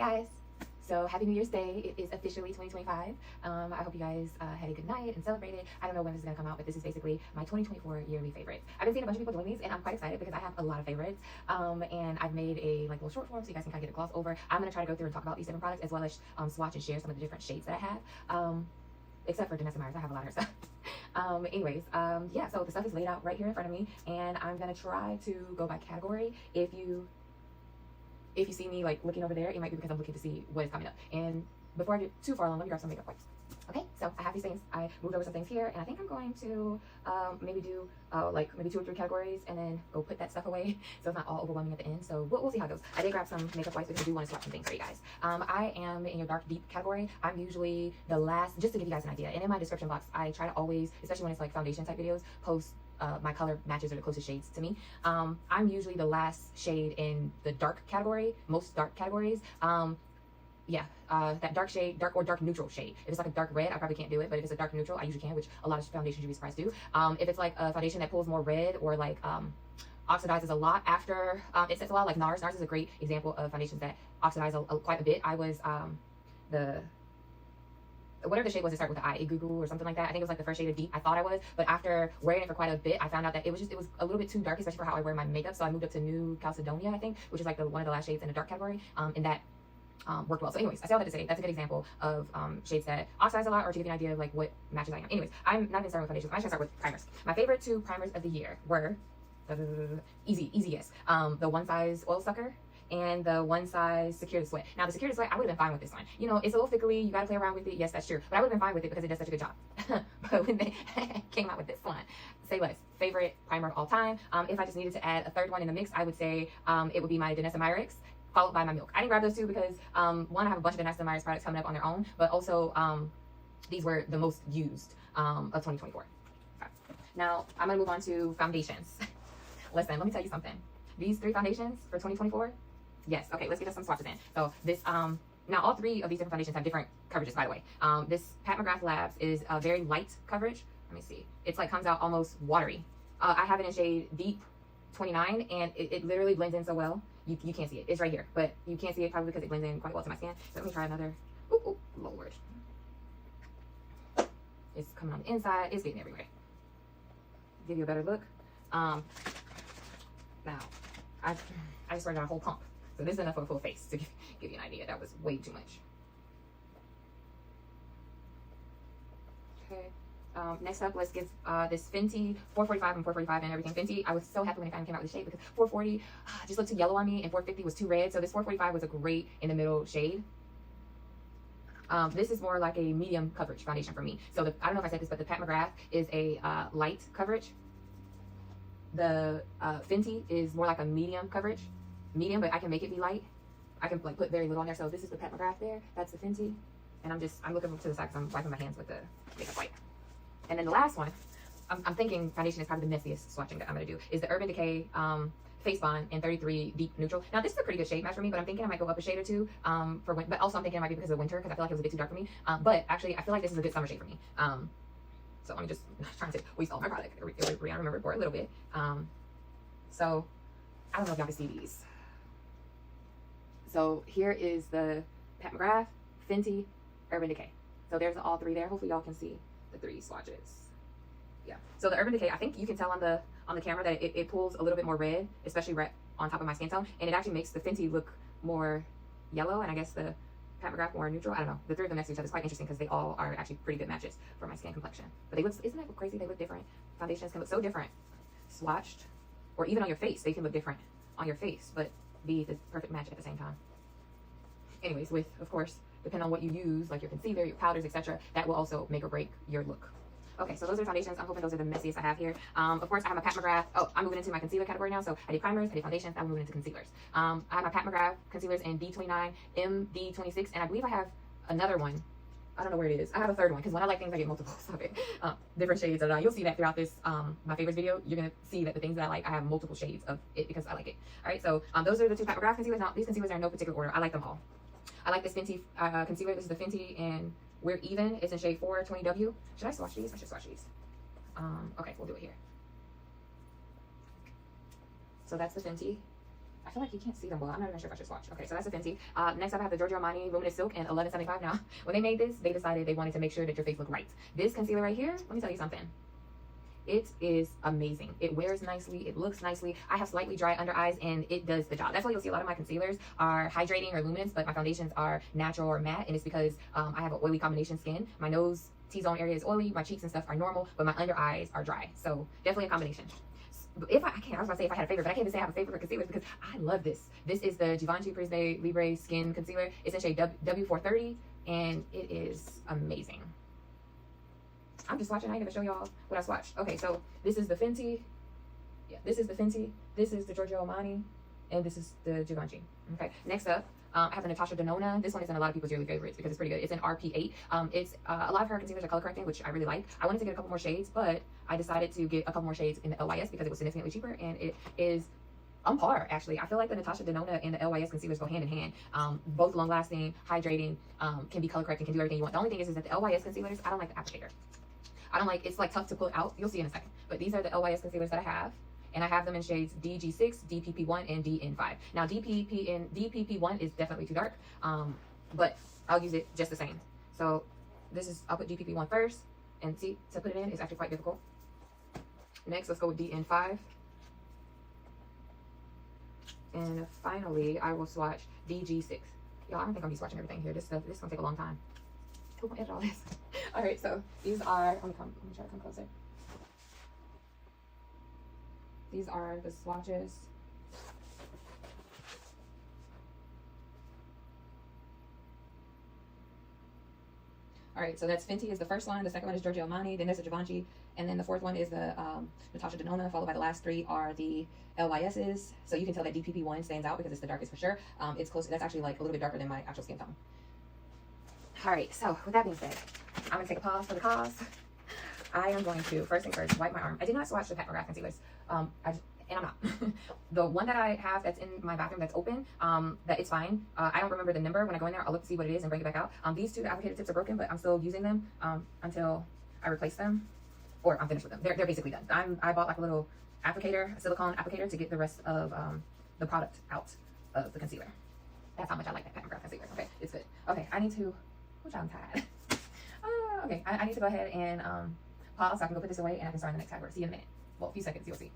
guys, so happy New Year's Day. It is officially 2025. I hope you guys had a good night and celebrated. I don't know when this is going to come out, but this is basically my 2024 yearly favorites. I've been seeing a bunch of people doing these and I'm quite excited because I have a lot of favorites. And I've made a little short form so you guys can kind of get a gloss over. I'm going to try to go through and talk about these different products as well as swatch and share some of the different shades that I have. Except for NARS, I have a lot of her stuff. Yeah, so the stuff is laid out right here in front of me and I'm going to try to go by category. If you see me like looking over there, it might be because I'm looking to see what is coming up. And before I get too far along, let me grab some makeup wipes. Okay, so I have these things. I moved over some things here, and I think I'm going to maybe do maybe 2 or 3 categories, and then go put that stuff away, so it's not all overwhelming at the end. So we'll see how it goes. I did grab some makeup wipes because I do want to swap some things for you guys. I am in your dark deep category. I'm usually the last, just to give you guys an idea. And in my description box, I try to always, especially when it's like foundation type videos, post my color matches are the closest shades to me. I'm usually the last shade in the dark category, most dark categories. That dark shade, dark or dark neutral shade. If it's like a dark red, I probably can't do it, but if it's a dark neutral, I usually can, which a lot of foundations you'd be surprised do. If it's like a foundation that pulls more red or like oxidizes a lot after it sets a lot, like NARS. NARS is a great example of foundations that oxidize quite a bit. I was whatever the shade was, it started with the I, Igugu or something like that. I think it was like the first shade of deep. I thought I was, but after wearing it for quite a bit, I found out that it was a little bit too dark, especially for how I wear my makeup. So I moved up to New Caledonia, I think, which is like one of the last shades in the dark category, and that worked well. So anyways, I say all that to say that's a good example of shades that oxidize a lot, or to give you an idea of like what matches I am. Anyways, I'm not even starting with foundations. I'm just gonna start with primers. My favorite 2 primers of the year were easiest. The One Size Oil Sucker and the One Size Secure the Sweat. Now the Secure the Sweat, I would have been fine with this one. You know, it's a little thickly, you gotta play around with it. Yes, that's true. But I would have been fine with it because it does such a good job. But when they came out with this one, say less. Favorite primer of all time. If I just needed to add a 3rd one in the mix, I would say it would be my Danessa Myricks, followed by my Milk. I didn't grab those 2 because one, I have a bunch of Danessa Myricks products coming up on their own, but also these were the most used of 2024. Okay. Now I'm gonna move on to foundations. Listen, let me tell you something. These 3 foundations for 2024. Yes, okay, let's get some swatches in. So this, now all 3 of these different foundations have different coverages, by the way. This Pat McGrath Labs is a very light coverage. Let me see. It's like comes out almost watery. I have it in shade Deep 29, and it literally blends in so well. You can't see it. It's right here, but you can't see it probably because it blends in quite well to my skin. So let me try another. Oh, Lord. It's coming on the inside. It's getting everywhere. Give you a better look. Now, I just started on a whole pump. So this is enough for a full face to give you an idea. That was way too much. Okay. Next up, let's give this Fenty 445 and 445 and everything. Fenty, I was so happy when it finally came out with the shade because 440 just looked too yellow on me and 450 was too red. So this 445 was a great in the middle shade. This is more like a medium coverage foundation for me. So I don't know if I said this, but the Pat McGrath is a light coverage. The Fenty is more like a medium coverage. Medium, but I can make it be light. I can like put very little on there. So this is the Pat McGrath there. That's the Fenty. And I'm looking to the side because I'm wiping my hands with the makeup wipe. And then the last one, I'm thinking foundation is probably the messiest swatching that I'm going to do, is the Urban Decay Face Bond in 33 Deep Neutral. Now this is a pretty good shade match for me, but I'm thinking I might go up a shade or 2 for winter. But also I'm thinking it might be because of winter because I feel like it was a bit too dark for me. But actually I feel like this is a good summer shade for me. So I'm just trying to waste all my product. Remember for a little bit. So I don't know if y'all can see these. So here is the Pat McGrath, Fenty, Urban Decay. So there's all 3 there. Hopefully y'all can see the 3 swatches. Yeah. So the Urban Decay, I think you can tell on the camera that it pulls a little bit more red, especially right on top of my skin tone, and it actually makes the Fenty look more yellow, and I guess the Pat McGrath more neutral. I don't know. The 3 of them next to each other is quite interesting because they all are actually pretty good matches for my skin complexion. But they look, isn't that crazy? They look different. Foundations can look so different swatched, or even on your face. They can look different on your face, but be the perfect match at the same time. Anyways, with, of course, depending on what you use, like your concealer, your powders, etc., that will also make or break your look. Okay, so those are foundations. I'm hoping those are the messiest I have here. Of course, I have my Pat McGrath. Oh, I'm moving into my concealer category now. So I did primers, I did foundations, I'm moving into concealers. I have my Pat McGrath concealers in D29, MD26, and I believe I have another one. I don't know where it is. I have a 3rd one because when I like things, I get multiples of it. Different shades. You'll see that throughout this my favorites video. You're gonna see that the things that I like, I have multiple shades of it because I like it. All right, so those are the 2 Pat McGrath concealers. Now these concealers are in no particular order. I like them all. I like this Fenty concealer. This is the Fenty and We're Even. It's in shade 420W. Should I swatch these? I should swatch these. Okay, we'll do it here. So that's the Fenty. I feel like you can't see them well. I'm not even sure if I should swatch. Okay, so that's a Fenty. Next up, I have the Giorgio Armani Luminous Silk in 1175. Now, when they made this, they decided they wanted to make sure that your face looked right. This concealer right here, let me tell you something. It is amazing. It wears nicely. It looks nicely. I have slightly dry under eyes, and it does the job. That's why you'll see a lot of my concealers are hydrating or luminous, but my foundations are natural or matte, and it's because I have an oily combination skin. My nose T-zone area is oily. My cheeks and stuff are normal, but my under eyes are dry. So definitely a combination. If I can't, I was about to say if I had a favorite, but I can't even say I have a favorite for concealers because I love this. This is the Givenchy Prisme Libre Skin Concealer. It's in shade W430, and it is amazing. I'm just swatching. I didn't even show y'all what I swatched. Okay, so this is the Fenty. Yeah, this is the Fenty. This is the Giorgio Armani, and this is the Givenchy. Okay, next up, I have the Natasha Denona. This one is in a lot of people's yearly favorites because it's pretty good. It's an RP8. It's a lot of her concealers are color correcting, which I really like. I wanted to get a couple more shades, but I decided to get a couple more shades in the LYS because it was significantly cheaper, and it is on par, actually. I feel like the Natasha Denona and the LYS concealers go hand in hand. Both long lasting, hydrating, can be color correcting, can do everything you want. The only thing is that the LYS concealers, I don't like the applicator. I don't like, it's like tough to pull out. You'll see in a second. But these are the LYS concealers that I have. And I have them in shades DG6, DPP1, and DN5. Now DPP1 is definitely too dark, but I'll use it just the same. So this is, I'll put DPP1 first, and see, to put it in is actually quite difficult. Next, let's go with DN5. And finally, I will swatch DG6. Y'all, I don't think I'll be swatching everything here. This is gonna take a long time. Who gonna edit all this? All right, so these are, let me try to come closer. These are the swatches. All right, so that's Fenty is the first one. The second one is Giorgio Armani. Then there's the Givenchy. And then the fourth one is the Natasha Denona, followed by the last three are the LYSs. So you can tell that DPP1 stands out because it's the darkest for sure. It's close. That's actually like a little bit darker than my actual skin tone. All right, so with that being said, I'm going to take a pause for the cause. I am going to, first thing first, wipe my arm. I did not swatch the Pat McGrath concealers. And I'm not. The one that I have that's in my bathroom that's open, that it's fine. I don't remember the number. When I go in there, I'll look to see what it is and bring it back out. These two, the applicator tips are broken, but I'm still using them until I replace them. Or I'm finished with them. They're basically done. I bought like a little applicator, a silicone applicator to get the rest of the product out of the concealer. That's how much I like that Pat McGrath concealer. Okay, it's good. Okay, I need to, which I'm tired. Okay, I need to go ahead and pause so I can go put this away and I can start in the next category. See you in a minute. Well, a few seconds, you'll see.